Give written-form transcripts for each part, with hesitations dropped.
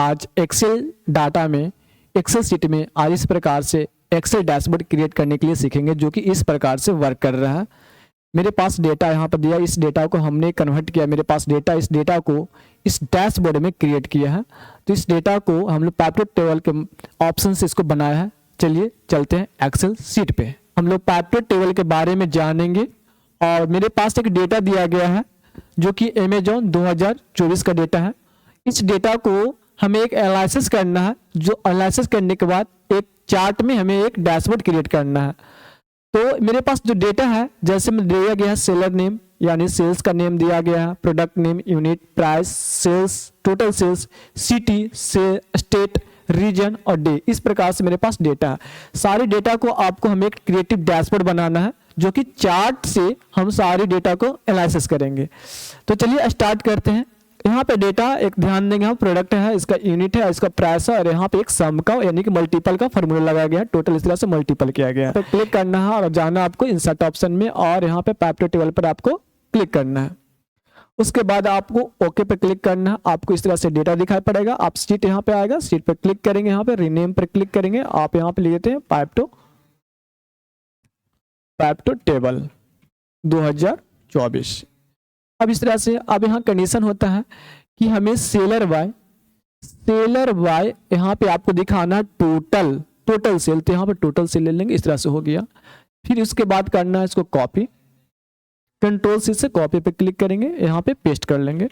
आज Excel data में, Excel sheet में आज इस प्रकार से एक्सेल डैशबोर्ड क्रिएट करने के लिए सीखेंगे, जो कि इस प्रकार से वर्क कर रहा है। मेरे पास डेटा यहाँ पर दिया, इस डेटा को हमने कन्वर्ट किया, मेरे पास डेटा, इस डेटा को इस डैशबोर्ड में क्रिएट किया है। तो इस डेटा को हम लोग पाइपलेट टेबल के ऑप्शन से इसको बनाया है। चलिए चलते हैं एक्सेल शीट पे। हम लोग पाइपलेट टेबल के बारे में जानेंगे। और मेरे पास एक डेटा दिया गया है जो कि अमेजॉन 2024 का डेटा है। इस डेटा को हमें एक एनालिसिस करना है, जो एनालिसिस करने के बाद एक चार्ट में हमें एक डैशबोर्ड क्रिएट करना है। तो मेरे पास जो डेटा है, जैसे में दिया गया है सेलर नेम यानी सेल्स का नेम दिया गया है, product name, unit, price, sales, total sales, city, state, region और डे। इस प्रकार से मेरे पास डेटा है। सारे डेटा को आपको हमें एक क्रिएटिव डैशबोर्ड बनाना है, जो कि चार्ट से हम सारे डेटा को एनालिसिस करेंगे। तो चलिए स्टार्ट करते हैं। यहाँ पे डेटा एक ध्यान देंगे हम, प्रोडक्ट है, इसका यूनिट है, इसका प्राइस है, और यहाँ पे एक सम का यानी कि मल्टीपल का फॉर्मूला लगाया गया है। टोटल इस तरह से मल्टीपल किया गया है। तो क्लिक करना है और जाना आपको इंसर्ट ऑप्शन में, और यहाँ पे पाइपलेट टेबल पर आपको क्लिक करना है। उसके बाद आपको ओके पे क्लिक करना है। आपको इस तरह से डेटा दिखाई पड़ेगा। आप शीट यहाँ पे आएगा, शीट पे क्लिक करेंगे, यहाँ पे रीनेम पर क्लिक करेंगे। आप यहाँ पे लेते हैं पाइप टू टेबल 2024। अब इस तरह से अब यहाँ कंडीशन होता है कि हमें सेलर वाई यहाँ पे आपको दिखाना है टोटल सेल। तो यहाँ पे टोटल सेल ले लेंगे, इस तरह से हो गया। फिर उसके बाद करना है इसको कॉपी, कंट्रोल सी से कॉपी पे क्लिक करेंगे, यहाँ पे पेस्ट कर लेंगे।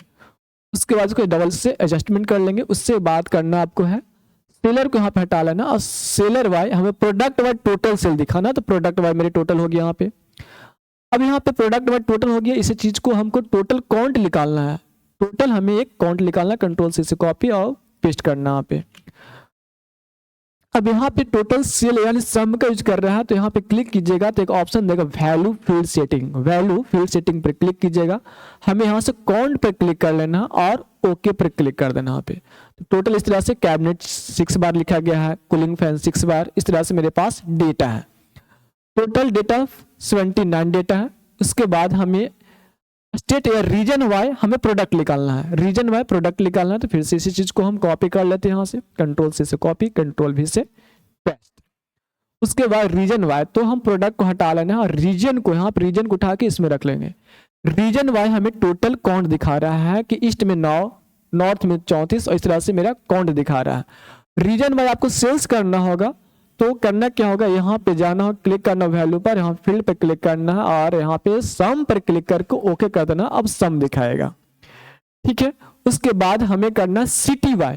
उसके बाद इसको डबल से एडजस्टमेंट कर लेंगे। उससे बात करना आपको है सेलर को यहाँ पे हटा लेना, और सेलर वाई हमें प्रोडक्ट वाई टोटल सेल दिखाना। तो प्रोडक्ट वाई मेरे टोटल हो गया यहाँ पे। अब यहाँ पे प्रोडक्ट वाई टोटल हो गया। इस चीज को हमको टोटल काउंट निकालना है। टोटल हमें एक काउंट निकालना है, कंट्रोल से कॉपी और पेस्ट करना यहाँ पे। अब यहाँ पे टोटल सेल यानी सम का यूज कर रहा है। तो यहाँ पे क्लिक कीजिएगा तो एक ऑप्शन देगा वैल्यू फील्ड सेटिंग पर क्लिक कीजिएगा। हमें यहाँ से काउंट पर क्लिक कर लेना और ओके पर क्लिक कर देना यहाँ पे। तो टोटल इस तरह से कैबिनेट 6 बार लिखा गया है, कूलिंग फैन 6 बार। इस तरह से मेरे पास डेटा है। टोटल डेटा 79 डेटा है। उसके बाद हमें स्टेट या रीजन वाई हमें प्रोडक्ट निकालना है, रीजन वाई प्रोडक्ट निकालना है। तो फिर से इसी चीज को हम कॉपी कर लेते हैं यहाँ से, कंट्रोल से कॉपी, कंट्रोल भी से पेस्ट। उसके बाद रीजन वाई तो हम प्रोडक्ट को हटा लेना है और रीजन को यहाँ पर रीजन को उठा के इसमें रख लेंगे। रीजन वाई हमें टोटल काउंट दिखा रहा है कि ईस्ट में 9, नॉर्थ में 34 और इस तरह से मेरा काउंट दिखा रहा है। रीजन वाई आपको सेल्स करना होगा। तो करना क्या होगा, यहाँ पे जाना हो, क्लिक करना वैल्यू पर, यहाँ फील्ड पे क्लिक करना है और यहाँ पे सम पर क्लिक करके ओके कर देना। अब सम दिखाएगा, ठीक है। उसके बाद हमें करना सिटी वाई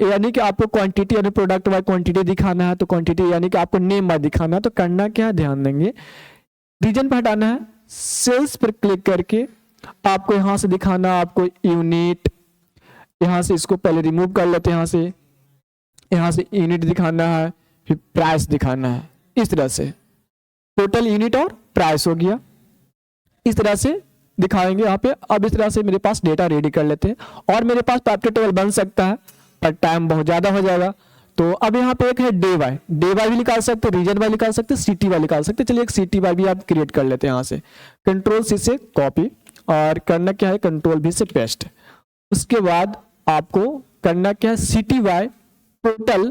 यानी कि आपको क्वांटिटी यानी प्रोडक्ट वाई क्वांटिटी दिखाना है। तो क्वांटिटी यानी कि आपको नेम वाई दिखाना है। तो करना क्या है, ध्यान देंगे, रीजन पर हटाना है, सेल्स पर क्लिक करके आपको यहाँ से दिखाना आपको यूनिट। यहाँ से इसको पहले रिमूव कर लेते हैं, यहाँ से यूनिट दिखाना है, फिर प्राइस दिखाना है। इस तरह से टोटल यूनिट और प्राइस हो गया, इस तरह से दिखाएंगे यहाँ पे। अब इस तरह से मेरे पास डेटा रेडी कर लेते हैं। और मेरे पास पाइपलेट टेबल बन सकता है पर टाइम बहुत ज्यादा हो जाएगा। तो अब यहाँ पे एक है डे वाई भी निकाल सकते, रीजन वाई निकाल सकते, सिटी वाई निकाल सकते। चलिए एक सिटी वाई भी आप क्रिएट कर लेते हैं। यहाँ से कंट्रोल सी से कॉपी और करना क्या है, कंट्रोल भी से पेस्ट। उसके बाद आपको करना क्या है, सिटी वाई टोटल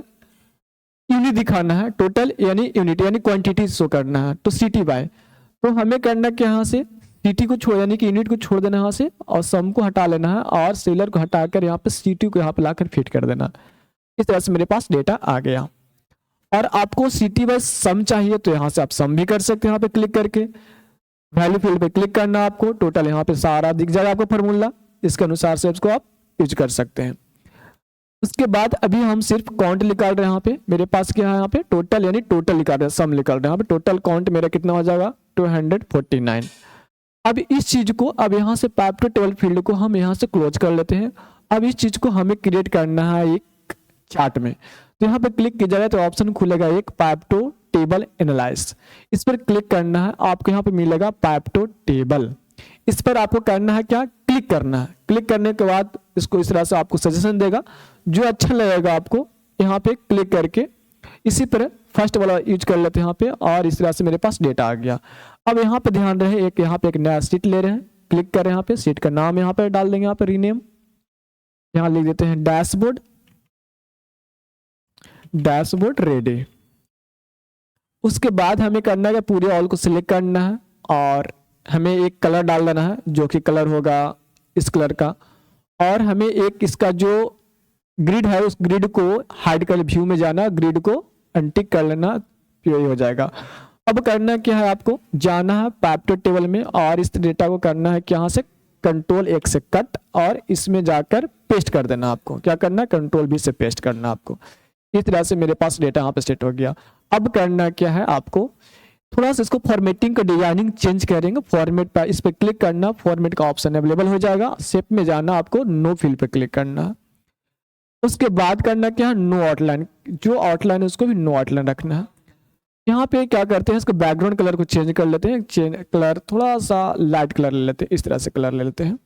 यूनिट दिखाना है, टोटल यानी यूनिट यानी क्वांटिटी शो करना है। तो सिटी वाई तो हमें करना क्या, यहाँ से सिटी को छोड़ यानी कि यूनिट को छोड़ देना यहाँ से, और सम को हटा लेना है और सेलर को हटाकर यहाँ पे सिटी को यहाँ पे लाकर फिट कर देना। इस तरह से मेरे पास डेटा आ गया। और आपको सिटी वाई सम चाहिए तो यहाँ से आप सम भी कर सकते हैं। यहाँ पे क्लिक करके वैल्यू फील्ड पे क्लिक करना, आपको टोटल यहाँ पे सारा दिख जाएगा आपको फॉर्मूला। इसके अनुसार से इसको आप यूज कर सकते हैं। उसके बाद अभी हम सिर्फ काउंट निकाल रहे हैं। यहाँ पे मेरे पास क्या है, यहाँ पे टोटल यानी टोटल निकाल रहे हैं, सम निकाल रहे हैं। यहाँ पे टोटल काउंट मेरा कितना हो जाएगा, 249। अब इस चीज को अब यहाँ से पाइपलेट टेबल फील्ड को हम यहाँ से क्लोज कर लेते हैं। अब इस चीज को हमें क्रिएट करना है एक चार्ट में। तो यहाँ पे क्लिक किया जाए तो ऑप्शन खुलेगा एक पाइप टू टेबल एनालाइज। इस पर क्लिक करना है, आपको यहाँ पे मिलेगा पाइप टू टेबल। इस पर आपको करना है क्या, क्लिक करना है। क्लिक करने के बाद इसको इस तरह से आपको सजेशन देगा, जो अच्छा लगेगा आपको यहाँ पे क्लिक करके इसी पर फर्स्ट वाला यूज कर लेते हैं यहाँ पे। और इस तरह से मेरे पास डेटा आ गया। अब यहाँ पे ध्यान रहे, एक यहाँ पे एक नया शीट ले रहे हैं, क्लिक करें यहाँ पे, शीट का नाम यहाँ पे डाल देंगे, यहाँ पे रीनेम, यहाँ लिख देते हैं डैशबोर्ड, डैशबोर्ड रेडी। उसके बाद हमें करना है पूरे ऑल को सिलेक्ट करना है और हमें एक कलर डाल देना है जो कि कलर होगा इस कलर का, और हमें एक इसका जो ग्रिड है उस ग्रिड को हाइड कर व्यू में जाना, ग्रिड को अनटिक कर लेना, फिर यही हो जाएगा। अब करना क्या है, आपको जाना है पैप्टो टेबल में और इस डेटा को करना है कि यहाँ से कंट्रोल एक से कट और इसमें जाकर पेस्ट कर देना। आपको क्या करना है, कंट्रोल भी से पेस्ट करना आपको। इस तरह से मेरे पास डेटा यहाँ पे सेट हो गया। अब करना क्या है, आपको थोड़ा सा इसको फॉर्मेटिंग का डिजाइनिंग चेंज करेंगे। फॉर्मेट पर इस पर क्लिक करना, फॉर्मेट का ऑप्शन अवेलेबल हो जाएगा। शेप में जाना, आपको नो फिल पे क्लिक करना। उसके बाद करना क्या है, नो आउटलाइन, जो आउटलाइन है उसको भी नो आउटलाइन रखना है। यहाँ पे क्या करते हैं, इसको बैकग्राउंड कलर को चेंज कर लेते हैं, कलर थोड़ा सा लाइट कलर ले लेते हैं, इस तरह से कलर ले लेते हैं।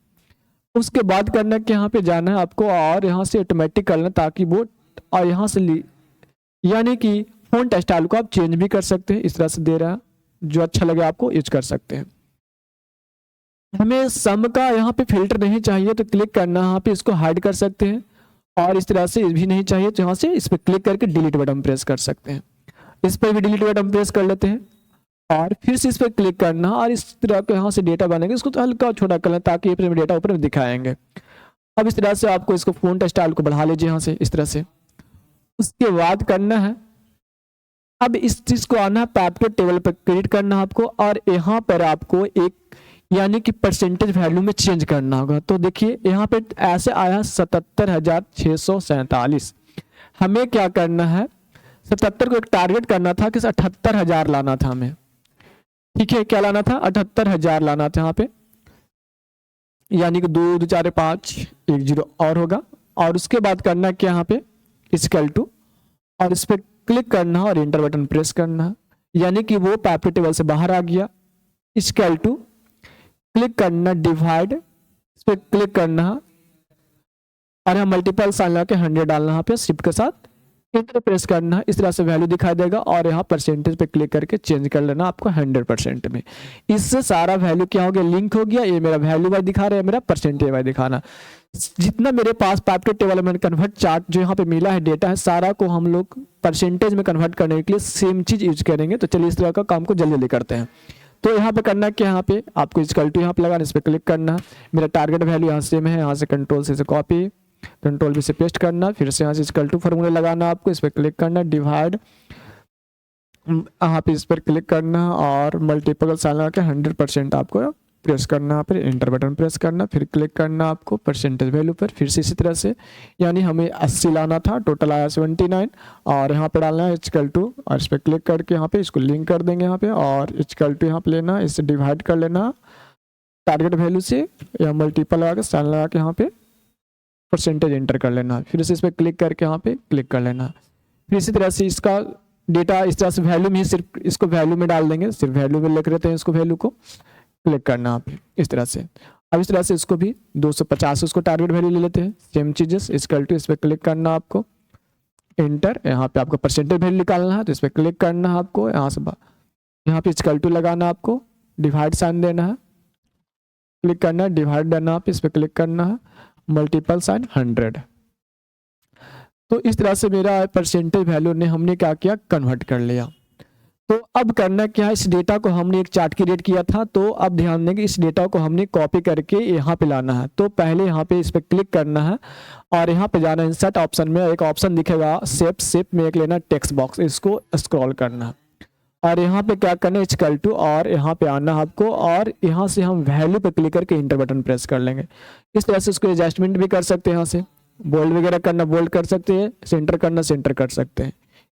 उसके बाद करना कि यहाँ पे जाना है आपको और यहाँ से ऑटोमेटिक करना ताकि वो, और यहाँ से यानी कि फॉन्ट स्टाइल को आप चेंज भी कर सकते हैं, इस तरह से दे रहा है, जो अच्छा लगे आपको यूज कर सकते हैं। हमें सम का यहाँ पे फिल्टर नहीं चाहिए तो क्लिक करना, यहाँ पे इसको हाइड कर सकते हैं, और इस तरह से भी नहीं चाहिए तो यहाँ से इस पर क्लिक करके डिलीट बटन प्रेस कर सकते हैं। इस पर भी डिलीट बटन प्रेस कर लेते हैं और फिर से इस पर क्लिक करना और इस तरह के यहाँ से डेटा बनेगा, इसको तो हल्का छोटा करना ताकि डेटा ऊपर में दिखाएंगे। अब इस तरह से आपको इसको फॉन्ट स्टाइल को बढ़ा लीजिए यहाँ से इस तरह से। उसके बाद करना है, अब इस चीज को आना है पैप्टो टेबल पर क्लिक करना आपको, और यहाँ पर आपको एक यानी कि परसेंटेज वैल्यू में चेंज करना होगा। तो देखिए यहाँ पे ऐसे आया 77,647। हमें क्या करना है, 77 को एक टारगेट करना था कि 78,000 लाना था हमें, ठीक है। क्या लाना था, 78,000 लाना था यहाँ पे, यानी कि 2 2 4 5 1 0 और होगा। और उसके बाद करना क्या, यहाँ पे इक्वल टू, और इस पर क्लिक करना और इंटर बटन प्रेस करना, यानी कि वो पैप्टो टेबल से बाहर आ गया। इक्वल टू क्लिक करना, डिवाइड, इस पर क्लिक करना और यहाँ मल्टीपल साइन लगा के 100 डालना, यहाँ पे शिफ्ट के साथ इंटर प्रेस करना। इस तरह से वैल्यू दिखाई देगा और यहाँ परसेंटेज पे क्लिक करके चेंज कर लेना आपको 100% में। इससे सारा वैल्यू क्या हो गया, लिंक हो गया। ये मेरा वैल्यू वाइज दिखा रहा है, मेरा परसेंटेज वाइज दिखाना। जितना मेरे पास पैप्टो टेबल में कन्वर्ट चार्ट जो यहाँ पे मिला है डेटा है, सारा को हम लोग परसेंटेज में कन्वर्ट करने के लिए सेम चीज यूज करेंगे। तो चलिए इस तरह का काम को जल्दी जल्दी करते हैं। तो यहाँ पे करना क्या, यहाँ पे आपको इक्वल टू यहाँ पे लगाना, इस पर क्लिक करना। मेरा टारगेट वैल्यू यहाँ सेम है, यहाँ से कंट्रोल से कॉपी, कंट्रोल भी से पेस्ट करना, फिर से यहाँ से इक्वल टू फॉर्मूला लगाना आपको, इस पर क्लिक करना, डिवाइड, यहाँ पे इस पर क्लिक करना और मल्टीपल साइन लगा के 100% आपको प्रेस करना, फिर इंटर बटन प्रेस करना, फिर क्लिक करना आपको परसेंटेज वैल्यू पर, फिर से इसी तरह से, यानी हमें 80 लाना था, टोटल आया 79, और यहाँ पे डालना है इक्वल टू, और इस पर क्लिक करके यहाँ पे इसको लिंक कर देंगे यहाँ पे, और इक्वल टू यहाँ पे लेना, इससे डिवाइड कर लेना टारगेट वैल्यू से, या मल्टीपल लगा के साइन लगा के यहाँ पे परसेंटेज एंटर कर लेना, फिर से इस पर क्लिक करके यहाँ पे क्लिक कर लेना। फिर इसी तरह से इसका डेटा इस तरह से वैल्यू में, सिर्फ इसको वैल्यू में डाल देंगे, सिर्फ वैल्यू में लिख लेते हैं इसको, वैल्यू को क्लिक करना आप इस तरह से। अब इस तरह से इसको भी 250 उसको टारगेट वैल्यू ले लेते हैं, सेम चीजेस, इक्वल टू, इस पर क्लिक करना आपको, एंटर, यहाँ पे आपको परसेंटेज वैल्यू निकालना है तो इस पर क्लिक करना है आपको, यहाँ से यहाँ पे इक्वल टू लगाना आपको, डिवाइड साइन देना है, क्लिक करना है, डिवाइड देना आप, इस पर क्लिक करना है, मल्टीपल साइन 100। तो इस तरह से मेरा परसेंटेज वैल्यू ने हमने क्या किया, कन्वर्ट कर लिया। तो अब करना क्या है, इस डेटा को हमने एक चार्ट क्रिएट किया था, तो अब ध्यान देंगे इस डेटा को हमने कॉपी करके यहाँ पे लाना है। तो पहले यहाँ पे इस पर क्लिक करना है और यहाँ पे जाना, इंसर्ट ऑप्शन में एक ऑप्शन दिखेगा शेप में एक लेना टेक्स्ट बॉक्स, इसको स्क्रॉल करना है और यहाँ पे क्या करना है, इक्वल टू, और यहाँ पे आना है आपको, और यहाँ से हम वैल्यू पे क्लिक करके इंटर बटन प्रेस कर लेंगे। इस तरह से इसको एडजस्टमेंट भी कर सकते हैं, यहाँ से बोल्ड वगैरह करना बोल्ड कर सकते हैं, सेंटर करना सेंटर कर सकते हैं।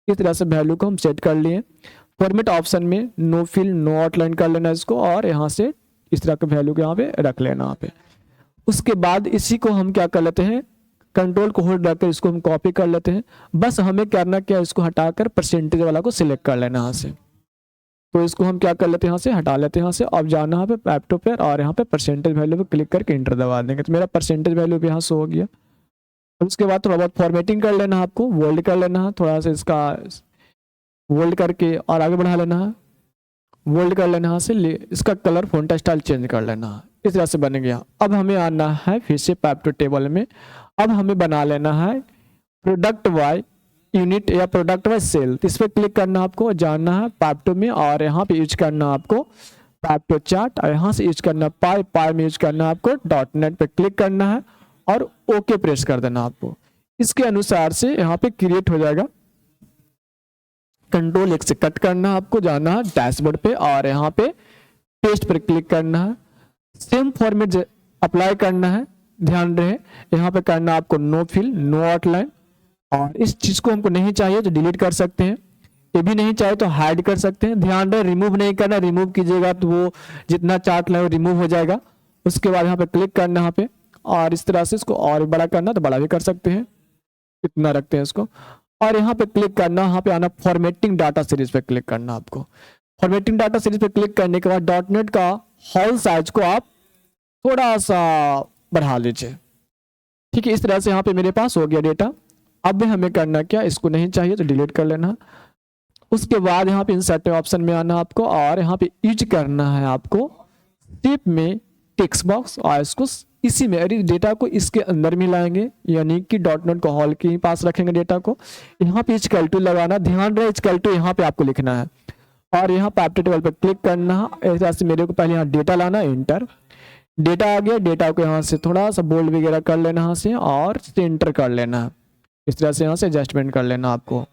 इस तरह से वैल्यू को हम सेट कर लिए। फॉर्मेट ऑप्शन में नो फिल नो आउटलाइन कर लेना इसको, और यहाँ से इस तरह के वैल्यू को यहाँ पे रख लेना यहाँ पे। उसके बाद इसी को हम क्या कर लेते हैं, कंट्रोल को होल्ड रखकर इसको हम कॉपी कर लेते हैं। बस हमें करना क्या, इसको हटाकर परसेंटेज वाला को सिलेक्ट कर लेना यहाँ से। तो इसको हम क्या कर लेते हैं, यहाँ से हटा लेते हैं यहाँ से। अब जाना यहाँ पे पैप्टो पे और यहाँ पे परसेंटेज वैल्यू पे क्लिक करके इंटर दबा देंगे, तो मेरा परसेंटेज वैल्यू भी यहाँ से हो गया। उसके बाद थोड़ा बहुत फॉर्मेटिंग कर लेना, आपको वोल्ड कर लेना है, थोड़ा सा इसका वोल्ड करके और आगे बढ़ा लेना है, वोल्ड कर लेना है से, इसका कलर फॉन्ट स्टाइल चेंज कर लेना है। इस तरह से बन गया। अब हमें आना है फिर से पैप्टो टेबल में अब हमें बना लेना है प्रोडक्ट बाय यूनिट या प्रोडक्ट बाय सेल। तो इस पर क्लिक करना आपको, जाना है पैप्टो में और यहाँ पे यूज करना आपको पैप्टो चार्ट, और यहाँ से यूज करना पाई में यूज करना आपको .NET पे क्लिक करना है और ओके प्रेस कर देना आपको। इसके अनुसार से यहाँ पे क्रिएट हो जाएगा। Ctrl+X से कट करना है आपको, जाना है डैशबोर्ड पे और यहाँ पे पेस्ट पर क्लिक करना है। सेम फॉर्मेट अप्लाई करना है, ध्यान रहे यहाँ पे करना आपको नो फिल नो आउटलाइन। और इस चीज को हमको नहीं चाहिए तो डिलीट कर सकते हैं, ये भी नहीं चाहिए तो हाइड कर सकते हैं। ध्यान रहे रिमूव नहीं करना, रिमूव कीजिएगा तो वो जितना चार्ट लाए वो रिमूव हो जाएगा। उसके बाद यहाँ पे क्लिक करना यहाँ पे और इस तरह से इसको और बड़ा करना तो बड़ा भी कर सकते हैं, इतना रखते हैं इसको। और यहाँ पे क्लिक करना, यहाँ पे आना फॉर्मेटिंग डाटा सीरीज पे क्लिक करना आपको। फॉर्मेटिंग डाटा सीरीज पे क्लिक करने के बाद .NET का हॉल साइज को आप थोड़ा सा बढ़ा लीजिए, ठीक है। इस तरह से यहाँ पे मेरे पास हो गया डेटा। अब हमें करना क्या, इसको नहीं चाहिए तो डिलीट कर लेना। उसके बाद यहाँ पे इंसर्ट ऑप्शन में आना आपको और यहाँ पे यूज करना है आपको शेप में टेक्स्ट बॉक्स, और इसको इसी में डेटा को इसके अंदर में लाएंगे, यानी कि .NET को हॉल के पास रखेंगे डेटा को। यहाँ पे == लगाना, ध्यान रहे == यहाँ पे आपको लिखना है और यहाँ पे पैप्टो टेबल पर क्लिक करना है। ऐसे से मेरे को पहले यहाँ डेटा लाना, इंटर डेटा आ गया। डेटा को यहाँ से थोड़ा सा बोल्ड वगैरह कर लेना यहाँ से और सेंटर कर लेना है। इस तरह से यहाँ से एडजस्टमेंट कर लेना आपको।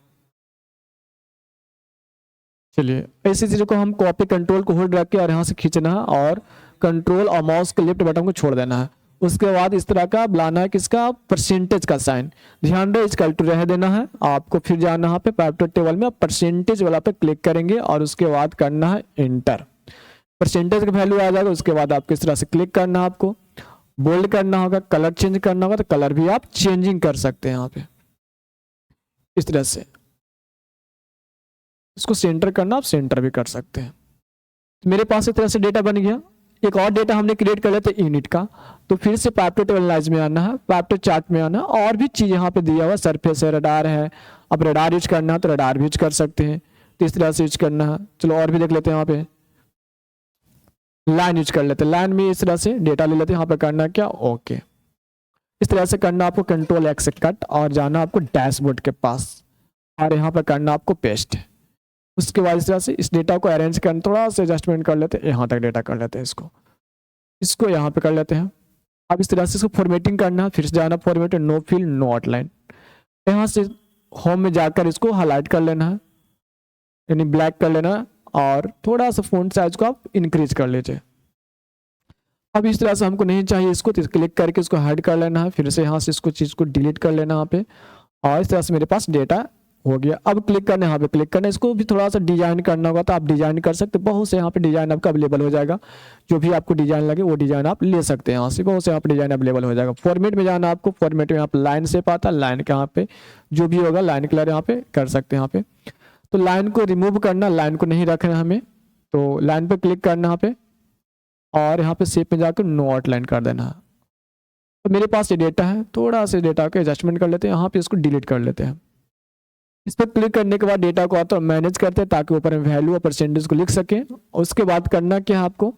चलिए ऐसी चीजों को हम कॉपी कंट्रोल को होल्ड रख के और यहाँ से खींचना है और कंट्रोल और माउस के लेफ्ट बटन को छोड़ देना है। उसके बाद इस तरह का बुलाना है किसका, परसेंटेज का साइन। ध्यान रहे == रह देना है आपको। फिर जाना है पे पैप्टो टेबल में परसेंटेज वाला पे क्लिक करेंगे और उसके बाद करना है इंटर। परसेंटेज का वैल्यू आ जाएगा। उसके बाद आपको इस तरह से क्लिक करना, आपको बोल्ड करना होगा, कलर चेंज करना होगा तो कलर भी आप चेंजिंग कर सकते हैं यहाँ पे इस तरह से। इसको सेंटर करना, आप सेंटर भी कर सकते हैं। तो मेरे पास इस तरह से डेटा बन गया। एक और डेटा हमने क्रिएट कर लेते यूनिट का, तो फिर से पैप्टो टेबल में आना है, पैप्टो चार्ट में आना है और भी चीज यहाँ पे दिया हुआ सरफेस है, रडार है। अब रडार यूज करना है तो रडार भी यूज कर सकते हैं, तो इस तरह से यूज करना है। चलो और भी देख लेते हैं। यहाँ पे लाइन यूज कर लेते हैं, लाइन में इस तरह से डेटा ले लेते हैं। यहाँ पे करना क्या, ओके इस तरह से करना आपको Ctrl+X से कट और जाना आपको डैशबोर्ड के पास और यहाँ पर करना आपको पेस्ट। उसके बाद इस तरह से इस डेटा को अरेंज करना, थोड़ा सा एडजस्टमेंट कर लेते हैं, यहाँ तक डेटा कर लेते हैं। इसको यहाँ पे कर लेते हैं। अब इस तरह से इसको फॉर्मेटिंग करना है। फिर से जाना format, no fill no outline. यहाँ से होम में जाकर इसको हाईलाइट कर लेना है, यानी ब्लैक कर लेना और थोड़ा सा फ़ॉन्ट साइज को आप इंक्रीज कर लीजिए। अब इस तरह से हमको नहीं चाहिए इसको, तो क्लिक करके इसको हाइड कर लेना है। फिर से यहाँ से इसको चीज़ को डिलीट कर लेना यहाँ पे और इस तरह से मेरे पास डेटा हो गया। अब क्लिक करना, यहाँ पे क्लिक करना, इसको भी थोड़ा सा डिजाइन करना होगा तो आप डिजाइन कर सकते हैं। बहुत से यहाँ पे डिजाइन आपका अवेलेबल हो जाएगा, जो भी आपको डिजाइन लगे वो डिजाइन आप ले सकते हैं। यहाँ से बहुत से यहाँ पे डिजाइन अवेलेबल हो जाएगा। फॉर्मेट में जाना आपको, फॉर्मेट में यहाँ पे लाइन शेप आता है, लाइन के यहाँ पे जो भी होगा लाइन कलर यहाँ पे कर सकते हैं। यहाँ पे तो लाइन को रिमूव करना, लाइन को नहीं रखना हमें, तो लाइन पे क्लिक करना यहाँ पे और यहाँ पे शेप में जाकर नो आउटलाइन कर देना है। तो मेरे पास ये डेटा है, थोड़ा सा डेटा को एडजस्टमेंट कर लेते हैं, यहाँ पे इसको डिलीट कर लेते हैं। इस पर क्लिक करने के बाद डेटा को तो मैनेज करते हैं ताकि ऊपर में वैल्यू और परसेंटेज को लिख सकें। उसके बाद करना क्या है, आपको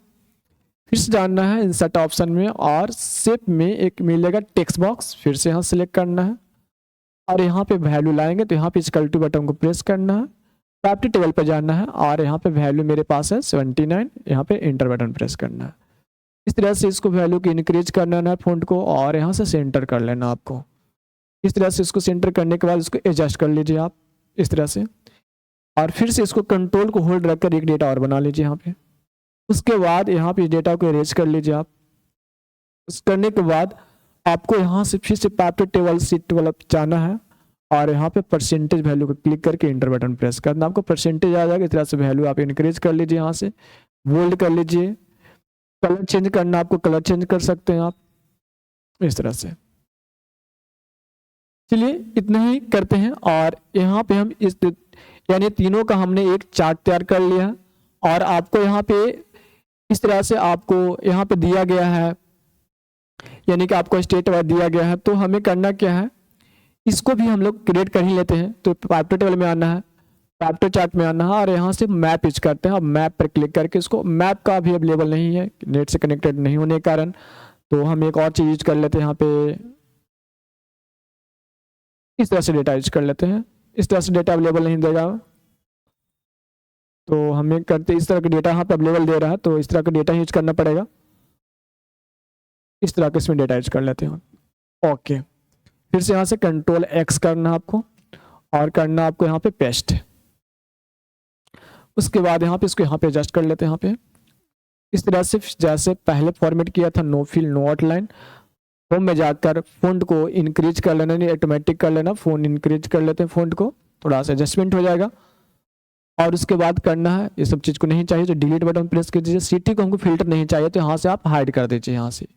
फिर से जानना है इंसर्ट ऑप्शन में और शेप में एक मिलेगा टेक्स्ट बॉक्स, फिर से यहाँ सिलेक्ट करना है और यहाँ पे वैल्यू लाएंगे तो यहाँ पे == बटन को प्रेस करना है, पैप्टो टेबल पर जाना है और यहाँ पे वैल्यू मेरे पास है 79, यहाँ पे इंटर बटन प्रेस करना है। इस तरह से इसको वैल्यू को इंक्रीज करना है फॉन्ट को और यहाँ से सेंटर कर लेना आपको। इस तरह से इसको सेंटर करने के बाद इसको एडजस्ट कर लीजिए आप इस तरह से और फिर से इसको कंट्रोल को होल्ड रखकर एक डेटा और बना लीजिए यहाँ पे। उसके बाद यहाँ पे डेटा को इरेज कर लीजिए आप। उस करने के बाद आपको यहाँ से फिर से पैप्टो टेबल सीट वाला जाना है और यहाँ पे परसेंटेज वैल्यू को क्लिक करके इंटर बटन प्रेस करना, आपको परसेंटेज आ जाएगा। इस तरह से वैल्यू आप इंक्रीज कर लीजिए, यहाँ से बोल्ड कर लीजिए। कलर चेंज करना, आपको कलर चेंज कर सकते हैं आप इस तरह से। चलिए इतना ही करते हैं और यहाँ पे हम इस यानी तीनों का हमने एक चार्ट तैयार कर लिया और आपको यहाँ पे इस तरह से आपको यहाँ पे दिया गया है, यानी कि आपको स्टेट वाइज दिया गया है। तो हमें करना क्या है, इसको भी हम लोग क्रिएट कर ही लेते हैं। तो पैप्टो टेबल में आना है, पैप्टो चार्ट में आना है और यहाँ से मैप यूज करते हैं। अब मैप पर क्लिक करके इसको, मैप का भी अवेलेबल नहीं है नेट से कनेक्टेड नहीं होने के कारण, तो हम एक और चीज यूज कर लेते हैं यहाँ पे इस तरह से डेटा यूज कर लेते हैं। इस तरह से डेटा अवेलेबल नहीं देगा तो हमें करते इस तरह का डेटा यहाँ पे अवेलेबल दे रहा है तो इस तरह का डेटा यूज करना पड़ेगा। इस तरह के इसमें डेटा यूज कर लेते हैं। ओके, फिर से यहाँ से कंट्रोल एक्स करना आपको और करना आपको यहाँ पे पेस्ट। उसके बाद यहाँ पे इसको यहाँ पे एडजस्ट कर लेते हैं। यहाँ पे इस तरह से जैसे पहले फॉर्मेट किया था, no fill no outline, home में जाकर फ़ॉन्ट को इंक्रीज कर लेना, नहीं ऑटोमेटिक कर लेना, फ़ॉन्ट इंक्रीज कर लेते हैं, फ़ॉन्ट को थोड़ा सा एडजस्टमेंट हो जाएगा। और उसके बाद करना है, ये सब चीज़ को नहीं चाहिए तो डिलीट बटन प्रेस कर दीजिए। सिटी को हमको फिल्टर नहीं चाहिए तो यहाँ से आप हाइड कर दीजिए। यहाँ से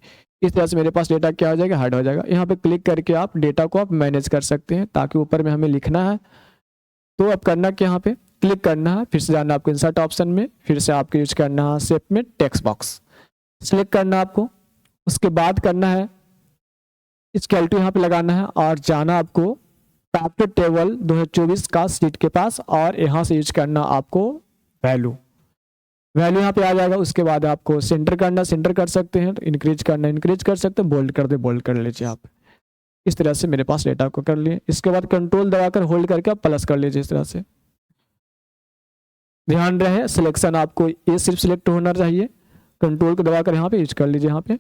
इस तरह से मेरे पास डेटा क्या हो जाएगा, हाइड हो जाएगा। यहाँ पे क्लिक करके आप डेटा को आप मैनेज कर सकते हैं ताकि ऊपर में हमें लिखना है तो अब करना क्या, यहाँ पे क्लिक करना है, फिर से जाना आपको इंसर्ट ऑप्शन में, फिर से आपको यूज करना है शेप में टेक्स्ट बॉक्स सिलेक्ट करना आपको। उसके बाद करना है स्केलेटन यहाँ पे लगाना है और जाना आपको पैप्ट टेबल 2024 का सीट के पास और यहाँ से यूज करना आपको वैल्यू यहाँ पे आ जाएगा। उसके बाद आपको सेंटर करना, सेंटर कर सकते हैं, तो इंक्रीज करना इंक्रीज कर सकते हैं, बोल्ड कर दे बोल्ड कर लीजिए आप। इस तरह से मेरे पास डेटा को कर लिए। इसके बाद कंट्रोल दबाकर होल्ड करके आप प्लस कर लीजिए। इस तरह से ध्यान रहे सिलेक्शन आपको ये सिर्फ सिलेक्ट होना चाहिए, कंट्रोल को दबाकर यहाँ पे यूज कर लीजिए यहाँ पे।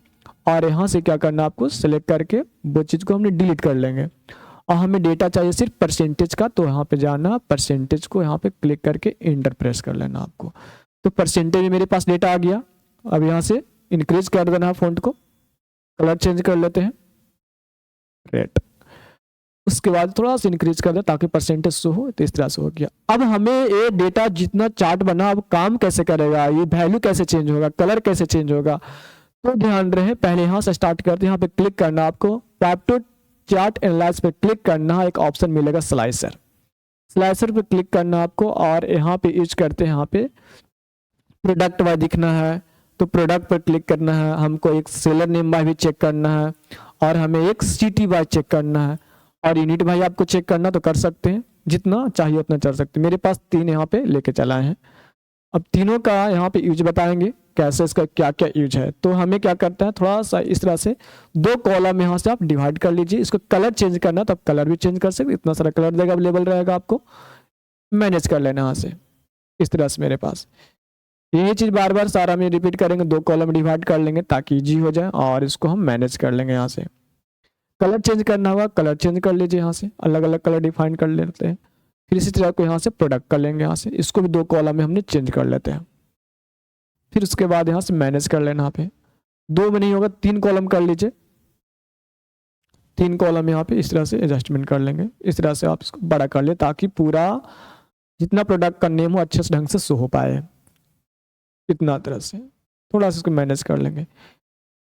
और यहाँ से क्या करना आपको सिलेक्ट करके वो चीज़ को हमने डिलीट कर लेंगे और हमें डेटा चाहिए सिर्फ परसेंटेज का, तो यहाँ पे जाना परसेंटेज को यहाँ पे क्लिक करके एंटर प्रेस कर लेना आपको। तो परसेंटेज में मेरे पास डेटा आ गया। अब यहाँ से इंक्रीज कर देना है, फ़ॉन्ट को कलर चेंज कर लेते हैं रेड। उसके बाद थोड़ा सा इंक्रीज कर दे ताकि परसेंटेज शो हो, तो इस तरह से हो गया। अब हमें ये डेटा जितना चार्ट बना अब काम कैसे करेगा, ये वैल्यू कैसे चेंज होगा, कलर कैसे चेंज होगा, तो ध्यान रहे पहले यहाँ से स्टार्ट करते हैं। यहाँ पे क्लिक करना आपको, पैप्ट चार्ट एनालाइज पे क्लिक करना, एक ऑप्शन मिलेगा स्लाइसर, स्लाइसर पे क्लिक करना आपको और यहाँ पे यूज करते हैं, यहाँ पे प्रोडक्ट वाइज दिखना है तो प्रोडक्ट पर क्लिक करना है। हमको एक सेलर नेम वाइज भी चेक करना है और हमें एक सिटी वाइज चेक करना है और यूनिट वाइज आपको चेक करना तो कर सकते हैं, जितना चाहिए उतना चल सकते हैं। मेरे पास 3 यहाँ पे लेके चला है। अब तीनों का यहाँ पे यूज बताएंगे कैसे, इसका क्या क्या यूज है। तो हमें क्या करता है, थोड़ा सा इस तरह से 2 कॉलम यहाँ से आप डिवाइड कर लीजिए। इसको कलर चेंज करना तो आप कलर भी चेंज कर सकते, इतना सारा कलर देगा अवेलेबल रहेगा, आपको मैनेज कर लेना यहाँ से। इस तरह से मेरे पास यही चीज़ बार बार सारा में रिपीट करेंगे, 2 कॉलम डिवाइड कर लेंगे ताकि ईजी हो जाए और इसको हम मैनेज कर लेंगे। यहाँ से कलर चेंज करना होगा, कलर चेंज कर लीजिए, यहाँ से अलग अलग कलर डिफाइन कर लेते हैं। फिर इसी तरह को यहाँ से प्रोडक्ट कर लेंगे, यहाँ से इसको भी 2 कॉलम में हमने चेंज कर लेते हैं। फिर उसके बाद यहाँ से मैनेज कर लेना, यहाँ पे 2 में नहीं होगा 3 कॉलम कर लीजिए, 3 कॉलम यहाँ पे इस तरह से एडजस्टमेंट कर लेंगे। इस तरह से आप इसको बड़ा कर ले ताकि पूरा जितना प्रोडक्ट का नेम हो अच्छे से ढंग से शो हो पाए, इतना तरह से थोड़ा सा इसको मैनेज कर लेंगे।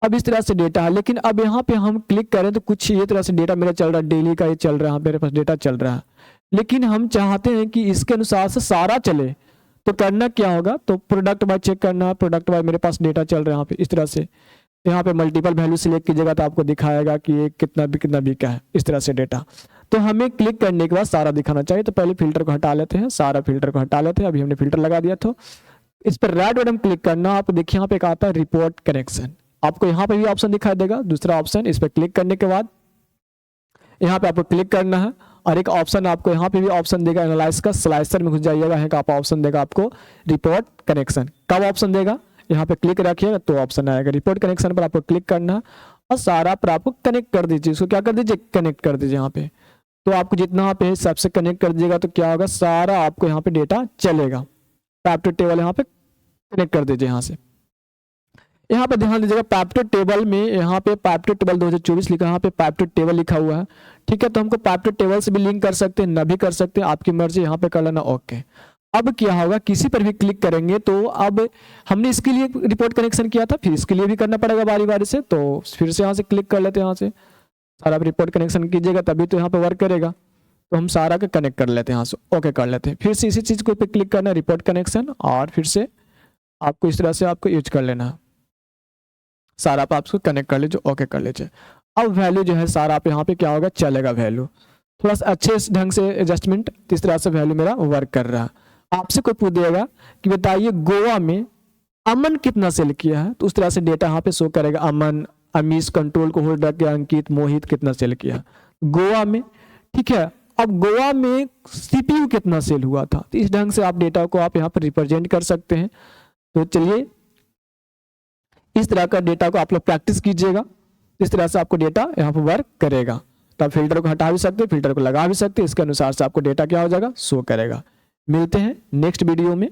अब इस तरह से डेटा है, लेकिन अब यहाँ पे हम क्लिक करें तो कुछ ये तरह से डेटा मेरा चल रहा है, डेली का ये चल रहा है, मेरे पास डेटा चल रहा है, लेकिन हम चाहते हैं कि इसके अनुसार से सारा चले। तो करना क्या होगा, तो प्रोडक्ट वाइज चेक करना, प्रोडक्ट वाइज मेरे पास डेटा चल रहा है यहाँ पे इस तरह से। यहाँ पे मल्टीपल वैल्यू सिलेक्ट कीजिएगा तो आपको दिखाएगा कि ये कितना बिका है, इस तरह से डेटा। तो हमें क्लिक करने के बाद सारा दिखाना चाहिए, तो पहले फिल्टर को हटा लेते हैं, सारा फिल्टर को हटा लेते हैं। अभी हमने फिल्टर लगा दिया, तो इस पर राइट बटन क्लिक करना, आप देखिए यहाँ पे एक आता है रिपोर्ट कनेक्शन, आपको यहाँ पे भी ऑप्शन दिखाई देगा, दूसरा ऑप्शन। इस पर क्लिक करने के बाद यहाँ पे आपको क्लिक करना है और एक ऑप्शन आपको यहाँ पे भी ऑप्शन देगा एनालाइज का, स्लाइसर में घुस जाइएगा, यहाँ का आप ऑप्शन देगा आपको रिपोर्ट कनेक्शन। कब ऑप्शन देगा, यहाँ पे क्लिक रखिएगा तो ऑप्शन आएगा रिपोर्ट कनेक्शन पर, आपको क्लिक करना है और सारा पर आपको कनेक्ट कर दीजिए। इसको क्या कर दीजिए, कनेक्ट कर दीजिए यहाँ पे। तो आपको जितना यहाँ पे सबसे कनेक्ट कर दीजिएगा तो क्या होगा, सारा आपको यहाँ पे डेटा चलेगा। पैप्ट टेबल यहाँ पे कनेक्ट कर दीजिए। यहाँ से यहाँ पे ध्यान दीजिएगा पैप्ट टेबल में, यहाँ पे पैप्ट टेबल 2024 लिखा है, यहाँ पे पैप्ट टेबल लिखा हुआ है, ठीक है। तो हमको पैप्ट टेबल से भी लिंक कर सकते हैं, ना भी कर सकते हैं, आपकी मर्जी, यहाँ पे कर लेना ओके। अब क्या होगा, किसी पर भी क्लिक करेंगे तो अब हमने इसके लिए रिपोर्ट कनेक्शन किया था, फिर इसके लिए भी करना पड़ेगा बारी बारी से, तो फिर से यहाँ से क्लिक कर लेते हैं। यहाँ से सारा रिपोर्ट कनेक्शन कीजिएगा तभी तो यहाँ पे वर्क करेगा। तो हम सारा के कनेक्ट कर लेते हैं, यहाँ से ओके कर लेते हैं। फिर से इसी चीज़ को पे क्लिक करना है रिपोर्ट कनेक्शन, और फिर से आपको इस तरह से आपको यूज कर लेना है, सारा आप उसको कनेक्ट कर लीजिए, ओके कर लीजिए। अब वैल्यू जो है सारा आप यहाँ पे क्या होगा, चलेगा वैल्यू थोड़ा सा अच्छे ढंग से एडजस्टमेंट, इस तरह से वैल्यू मेरा वर्क कर रहा है। आपसे कोई पूछ देगा कि बताइए गोवा में अमन कितना सेल किया है, तो उस तरह से डेटा यहाँ पे शो करेगा, अमन, अमीश, कंट्रोल को होल्ड रख के अंकित, मोहित कितना सेल किया गोवा में, ठीक है। अब गोवा में सीपीयू कितना सेल हुआ था, तो इस ढंग से आप डेटा को आप यहाँ पर रिप्रेजेंट कर सकते हैं। तो चलिए इस तरह का डेटा को आप लोग प्रैक्टिस कीजिएगा, इस तरह से आपको डेटा यहाँ पर वर्क करेगा। तो आप फिल्टर को हटा भी सकते हैं, फिल्टर को लगा भी सकते हैं, इसके अनुसार से आपको डेटा क्या हो जाएगा, शो करेगा। मिलते हैं नेक्स्ट वीडियो में।